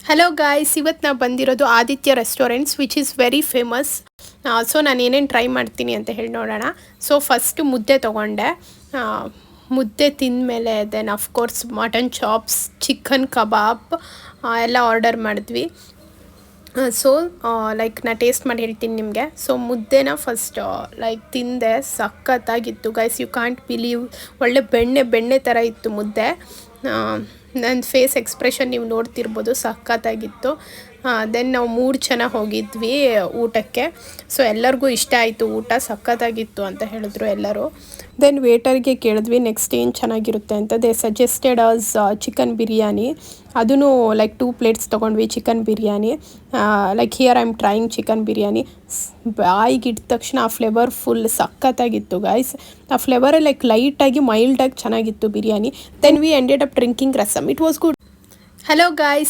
Hello guys, ಇವತ್ತು ನಾವು ಬಂದಿರೋದು Aditya restaurants which is very famous. So ನಾನು ಏನೇನು ಟ್ರೈ ಮಾಡ್ತೀನಿ ಅಂತ ಹೇಳಿ ನೋಡೋಣ. ಸೊ ಫಸ್ಟು ಮುದ್ದೆ ತೊಗೊಂಡೆ. ಮುದ್ದೆ ತಿಂದಮೇಲೆ then of course mutton chops, chicken kabab ಎಲ್ಲ ಆರ್ಡರ್ ಮಾಡಿದ್ವಿ. ಸೊ ಲೈಕ್ ನಾ ಟೇಸ್ಟ್ ಮಾಡಿ ಹೇಳ್ತೀನಿ ನಿಮಗೆ. ಸೊ ಮುದ್ದೆನ ಫಸ್ಟ್ ಲೈಕ್ ತಿಂದೆ, ಸಖತ್ತಾಗಿತ್ತು ಗೈಸ್. ಯು ಕಾಂಟ್ ಬಿಲೀವ್, ಒಳ್ಳೆ ಬೆಣ್ಣೆ ಬೆಣ್ಣೆ ಥರ ಇತ್ತು ಮುದ್ದೆ. ನನ್ನ ಫೇಸ್ ಎಕ್ಸ್ಪ್ರೆಷನ್ ನೀವು ನೋಡ್ತಿರ್ಬೋದು, ಸಖತ್ತಾಗಿತ್ತು. ದೆನ್ ನಾವು 3 ಜನ ಹೋಗಿದ್ವಿ ಊಟಕ್ಕೆ. ಸೊ ಎಲ್ಲರಿಗೂ ಇಷ್ಟ ಆಯಿತು, ಊಟ ಸಖತ್ತಾಗಿತ್ತು ಅಂತ ಹೇಳಿದ್ರು ಎಲ್ಲರೂ. ದೆನ್ ವೇಟರ್ಗೆ ಕೇಳಿದ್ವಿ ನೆಕ್ಸ್ಟ್ ಏನು ಚೆನ್ನಾಗಿರುತ್ತೆ ಅಂತ. They suggested us chicken biryani. ಅದೂ ಲೈಕ್ 2 ಪ್ಲೇಟ್ಸ್ ತೊಗೊಂಡ್ವಿ chicken biryani. Like here I am trying chicken biryani. ಬಾಯಿಗೆ ಇಟ್ಟ ತಕ್ಷಣ ಆ ಫ್ಲೇವರ್ ಫುಲ್ ಸಖತ್ತಾಗಿತ್ತು ಗೈಸ್. ಆ ಫ್ಲೇವರೇ ಲೈಕ್ ಲೈಟಾಗಿ ಮೈಲ್ಡಾಗಿ ಚೆನ್ನಾಗಿತ್ತು biryani. Then we ended up drinking rasam. It was good. Hello guys.